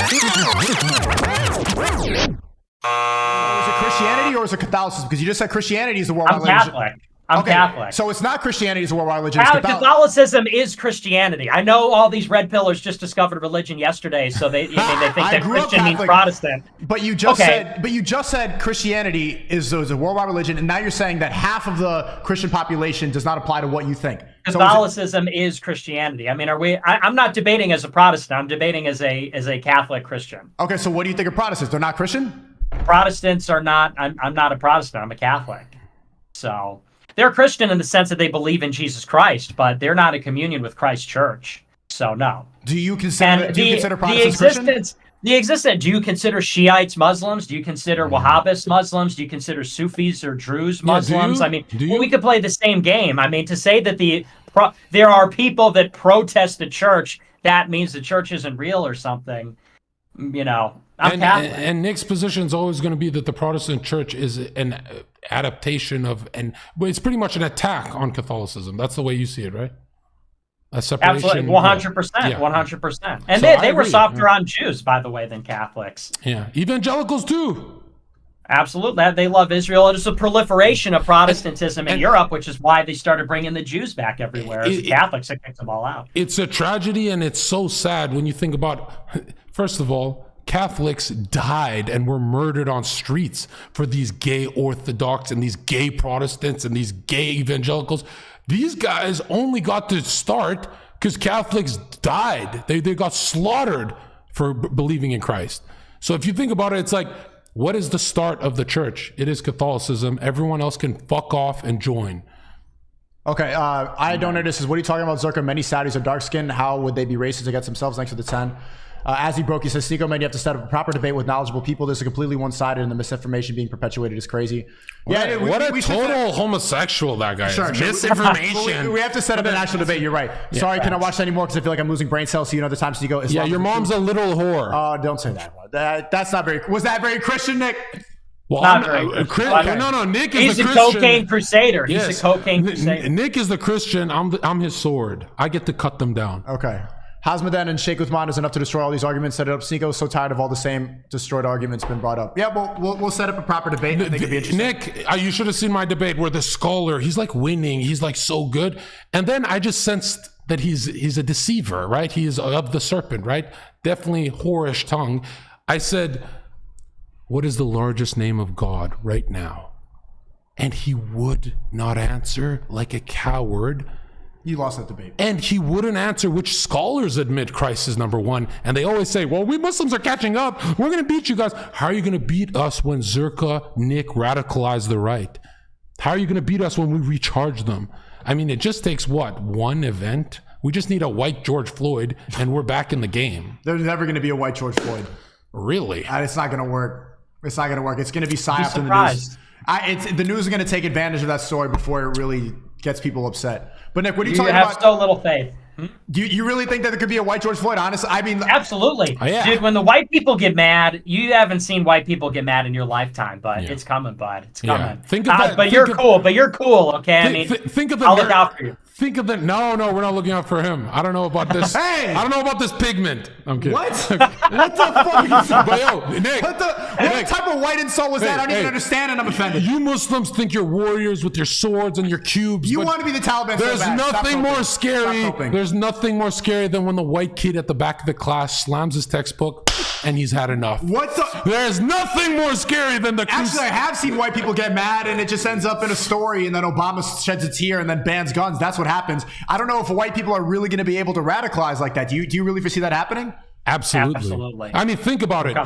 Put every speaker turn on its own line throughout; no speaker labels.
Is it Christianity or is it Catholicism? Because you just said Christianity is the worldwide religion.
Catholic. I'm Catholic.
So it's not Christianity is the worldwide religion.
Catholicism is Christianity. I know all these red pillars just discovered religion yesterday, so they think that Christian means Protestant.
But you just said Christianity is a worldwide religion, and now you're saying that half of the Christian population does not apply to what you think.
Catholicism is Christianity. I mean, I'm not debating as a Protestant. I'm debating as a Catholic Christian.
Okay, so what do you think of Protestants? They're not Christian?
Protestants are not. I'm not a Protestant. I'm a Catholic. So they're Christian in the sense that they believe in Jesus Christ, but they're not in communion with Christ's church. So no.
Do you consider Protestants Christian?
Do you consider Shiites Muslims? Do you consider Wahhabis Muslims? Do you consider Sufis or Druze Muslims? We could play the same game. I mean, to say that there are people that protest the church, that means the church isn't real or something. You know,
and Nick's position is always going to be that the Protestant church is an adaptation of, it's pretty much an attack on Catholicism. That's the way you see it, right? A separation.
Absolutely, 100%, 100%. And
so
they were softer on Jews, by the way, than Catholics.
Yeah, evangelicals too.
Absolutely, they love Israel. It is a proliferation of Protestantism in Europe, which is why they started bringing the Jews back everywhere. As Catholics, they kicked them all out.
It's a tragedy, and it's so sad when you think about. First of all, Catholics died and were murdered on streets for these gay Orthodox and these gay Protestants and these gay evangelicals. These guys only got to start because Catholics died. They got slaughtered for believing in Christ. So if you think about it, it's like, what is the start of the church? It is Catholicism. Everyone else can fuck off and join.
Okay, I don't know. This is what are you talking about, ZHERKA? Many Saudis are dark skinned. How would they be racist against themselves? Thanks for the 10. As he broke, he says, SNEAKO, man, you have to set up a proper debate with knowledgeable people. This is completely one-sided, and the misinformation being perpetuated is crazy.
Yeah, what a total homosexual that guy is. Misinformation.
We have to set up an actual debate. You're right. Yeah, Sorry, can I watch that anymore? Because I feel like I'm losing brain cells. So you know the time SNEAKO is.
Yeah, your mom's a little whore.
Oh, don't say that one. That's not very. Was that very Christian, Nick?
Well, no, Nick is
He's
the Christian.
He's a cocaine crusader. He's a cocaine crusader.
Nick is the Christian. I'm his sword. I get to cut them down.
Okay. Hazmadan and Sheikh Uthman is enough to destroy all these arguments. Set it up. SNEAKO is so tired of all the same destroyed arguments been brought up. Yeah, we'll set up a proper debate. I think it'd be interesting.
Nick, you should have seen my debate where the scholar, he's like winning. He's like so good. And then I just sensed that he's a deceiver, right? He is of the serpent, right? Definitely whorish tongue. I said, what is the largest name of God right now? And he would not answer like a coward.
You lost that debate.
And he wouldn't answer which scholars admit Christ is number one. And they always say, well, we Muslims are catching up. We're going to beat you guys. How are you going to beat us when ZHERKA, Nick radicalized the right? How are you going to beat us when we recharge them? I mean, it just takes what? One event? We just need a white George Floyd and we're back in the game.
There's never going to be a white George Floyd.
Really?
It's not going to work. It's not going to work. It's going to be psyoped in the news. The news is going to take advantage of that story before it really gets people upset. But Nick, what are you talking about?
You have so little faith.
Do you really think that there could be a white George Floyd? Honestly, I mean,
absolutely.
Oh, yeah.
Dude, when the white people get mad, you haven't seen white people get mad in your lifetime, but it's coming, bud. It's coming.
Yeah. Think of that.
But you're cool, okay?
Think of
I'll look out for you.
Think of the no, we're not looking out for him. I don't know about this. Hey! I don't know about this pigment. I'm kidding.
What? What the fuck?
But yo, Nick,
what type of white insult was that? I don't even understand, and I'm offended.
You Muslims think you're warriors with your swords and your cubes.
You want to be the Taliban.
There's nothing more scary. There's nothing more scary than when the white kid at the back of the class slams his textbook and he's had enough.
What the?
There's nothing more scary than the.
Actually, I have seen white people get mad, and it just ends up in a story, and then Obama sheds a tear and then bans guns. That's what happens. I don't know if white people are really going to be able to radicalize like that. Do you really foresee that happening?
Absolutely. I mean, think about it.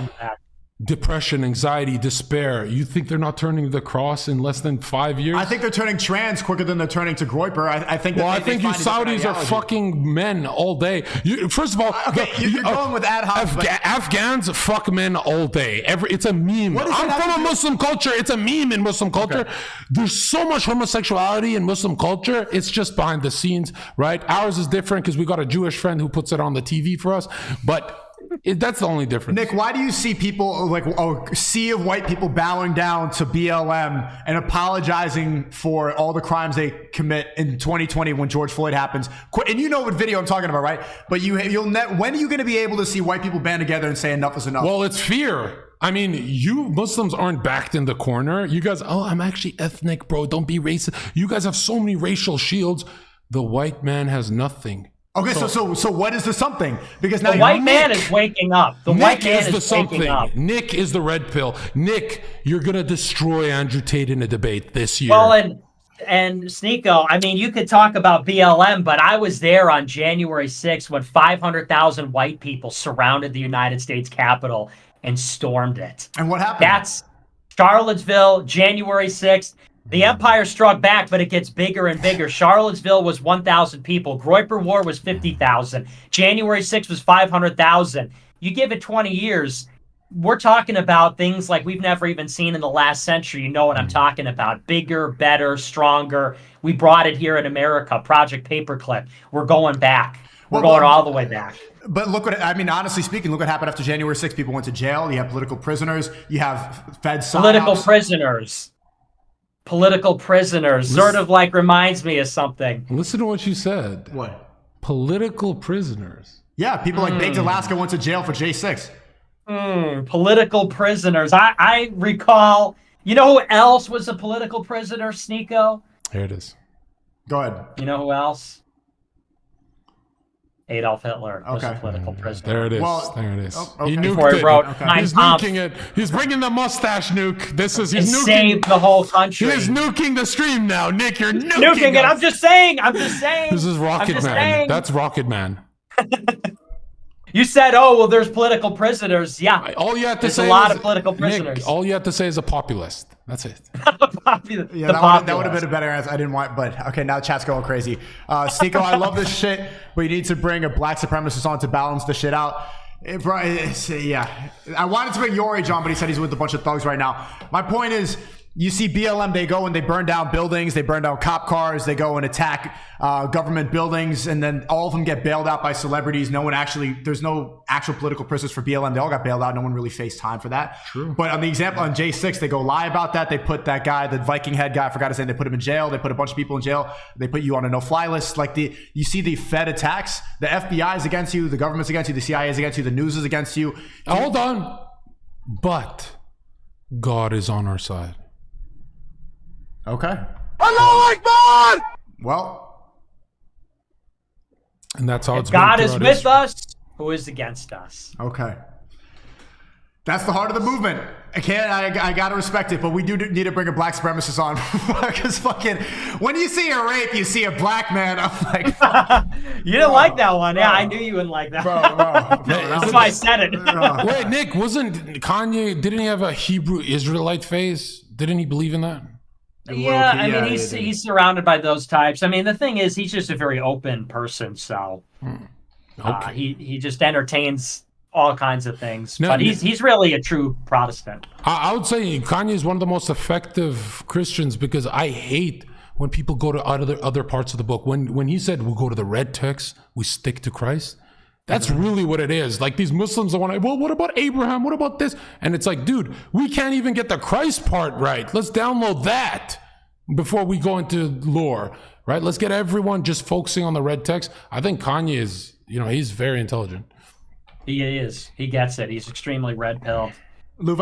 Depression, anxiety, despair. You think they're not turning to the cross in less than 5 years?
I think they're turning trans quicker than they're turning to Groyper. I think.
Well, I think you Saudis are fucking men all day. First of all,
you're going with ad hoc.
Afghans fuck men all day. It's a meme. I'm from a Muslim culture. It's a meme in Muslim culture. Okay. There's so much homosexuality in Muslim culture. It's just behind the scenes, right? Ours is different because we got a Jewish friend who puts it on the TV for us, but That's the only difference.
Nick, why do you see people, like a sea of white people bowing down to BLM and apologizing for all the crimes they commit in 2020 when George Floyd happens? And you know what video I'm talking about, right? But when are you going to be able to see white people band together and say enough is enough?
Well, it's fear. I mean, you Muslims aren't backed in the corner. You guys, oh, I'm actually ethnic, bro. Don't be racist. You guys have so many racial shields. The white man has nothing.
Okay, so what is the something? Because now
the white man is waking up. The white man is waking up.
Nick is the red pill. Nick, you're gonna destroy Andrew Tate in a debate this year.
Well, and SNEAKO, I mean, you could talk about BLM, but I was there on January 6th when 500,000 white people surrounded the United States Capitol and stormed it.
And what happened?
That's Charlottesville, January 6th. The empire struck back, but it gets bigger and bigger. Charlottesville was 1,000 people. Groyper War was 50,000. January 6th was 500,000. You give it 20 years, we're talking about things like we've never even seen in the last century. You know what I'm talking about. Bigger, better, stronger. We brought it here in America. Project Paperclip. We're going back. We're going all the way back.
But look what, I mean, honestly speaking, look what happened after January 6th. People went to jail. You have political prisoners. You have Fed psyops.
Political prisoners. Sort of like reminds me of something.
Listen to what you said.
What?
Political prisoners.
Yeah, people like Biggs Alaska went to jail for J6.
Political prisoners. I recall, you know who else was a political prisoner, SNEAKO?
Here it is.
Go ahead.
You know who else? Adolf Hitler was a political prisoner.
There it is.
Well,
there it is.
okay.
He
Before
nuked
he
it.
wrote
He's nuking it. He's bringing the mustache nuke. He's nuking.
Saved the whole country.
He's nuking the stream now. Nick, you're
nuking it. I'm just saying.
This is Rocket Man. That's Rocket Man.
You said, oh, well, there's political prisoners. Yeah.
All you have to
there's
say
a lot
is,
of political prisoners.
Nick, all you have to say is a populist. That's it.
Yeah, that would have been a better answer. I didn't want, but okay, now chat's going crazy. SNEAKO, I love this shit, but you need to bring a black supremacist on to balance the shit out. Yeah, I wanted to bring Yori on, but he said he's with a bunch of thugs right now. My point is, you see BLM, they go and they burn down buildings, they burn down cop cars, they go and attack government buildings, and then all of them get bailed out by celebrities. There's no actual political prisoners for BLM. They all got bailed out. No one really faced time for that. True. But on the example on J6, they go lie about that. They put that guy, the Viking head guy, I forgot his name, they put him in jail. They put a bunch of people in jail. They put you on a no-fly list. Like you see the Fed attacks, the FBI is against you, the government's against you, the CIA is against you, the news is against you.
Hold on. But God is on our side.
Okay.
Allahu Akbar!
Well,
and that's how it's
God is with us. Who is against us?
Okay. That's the heart of the movement. I gotta respect it, but we do need to bring a black supremacist on because fucking when you see a rape, you see a black man. I'm like,
you didn't like that one, yeah? I knew you wouldn't like that.
Bro,
that's why I said it.
Wait, Nick, wasn't Kanye? Didn't he have a Hebrew Israelite phase? Didn't he believe in that?
Yeah, I mean, he's surrounded by those types. I mean, the thing is, he's just a very open person, so
okay.
He just entertains all kinds of things.
No,
but he's really a true Protestant.
I would say Kanye is one of the most effective Christians because I hate when people go to other parts of the book. When he said we'll go to the red text, we stick to Christ. That's really what it is. Like these Muslims that want to, well, what about Abraham? What about this? And it's like, dude, we can't even get the Christ part right. Let's download that before we go into lore, right? Let's get everyone just focusing on the red text. I think Kanye is, he's very intelligent.
He is. He gets it. He's extremely red-pilled.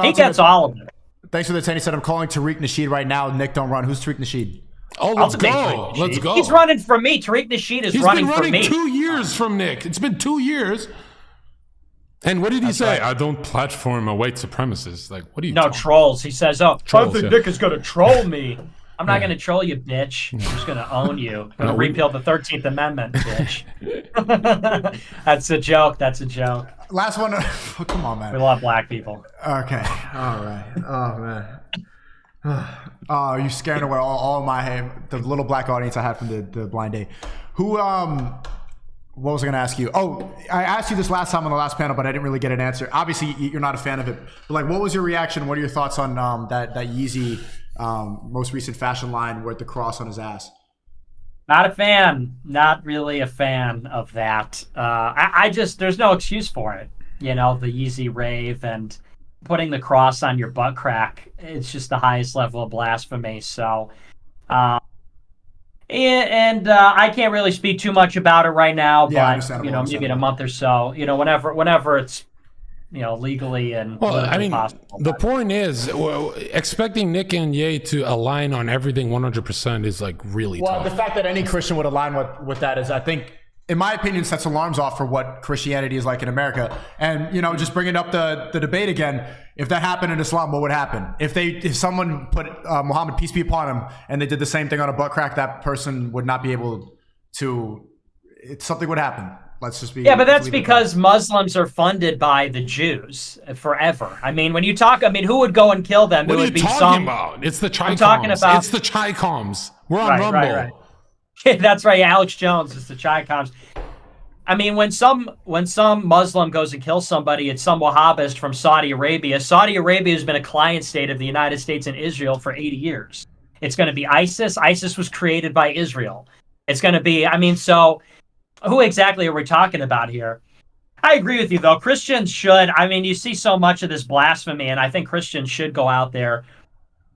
He
gets all of it.
Thanks for the 10. He said, I'm calling Tariq Nasheed right now. Nick, don't run. Who's Tariq Nasheed?
Oh, let's go. Let's go.
He's running for me. Tariq Nasheed is running for me.
He's been running 2 years from Nick. It's been 2 years. And what did he say? Right. I don't platform a white supremacist. Like, what are you talking?
Trolls. He says, I think Nick is going to troll me. I'm not going to troll you, bitch. I'm just going to own you. I'm going to repeal the 13th Amendment, bitch. That's a joke. That's a joke.
Last one. Oh, come on, man.
We love black people.
Okay. All right. Oh, man. Oh, you scaring away all my the little black audience I had from the blind date. Who what was I gonna ask you? Oh, I asked you this last time on the last panel, but I didn't really get an answer. Obviously, you're not a fan of it. But like, what was your reaction? What are your thoughts on that Yeezy most recent fashion line with the cross on his ass?
Not a fan. Not really a fan of that. I just there's no excuse for it. you know, the Yeezy rave and putting the cross on your butt crack. It's just the highest level of blasphemy. So, I can't really speak too much about it right now, but you know, maybe in a month or so, you know, whenever it's, you know, legally and possible.
The point is, expecting Nick and Ye to align on everything 100% is like really tough.
Well, the fact that any Christian would align with that is, I think, in my opinion, sets alarms off for what Christianity is like in America. And, you know, just bringing up the debate again, if that happened in Islam, what would happen? If someone put Muhammad, peace be upon him, and they did the same thing on a butt crack, that person would not be able to, something would happen. Let's just be. Yeah,
but that's because Muslims are funded by the Jews forever. I mean, when you talk, I mean, who would go and kill them?
What are you talking about? It's the Chi-Coms. It's the Chi-Coms. We're on Rumble.
Right. That's right. Alex Jones is the Chi-Coms. I mean, when some Muslim goes and kills somebody, it's some Wahhabist from Saudi Arabia. Saudi Arabia has been a client state of the United States and Israel for 80 years. It's going to be ISIS. ISIS was created by Israel. It's going to be, I mean, so who exactly are we talking about here? I agree with you, though. Christians should, I mean, you see so much of this blasphemy, and I think Christians should go out there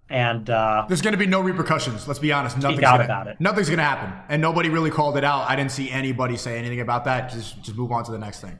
and
there's going to be no repercussions. Let's be honest. Nothing's going to happen. And nobody really called it out. I didn't see anybody say anything about that. Just move on to the next thing.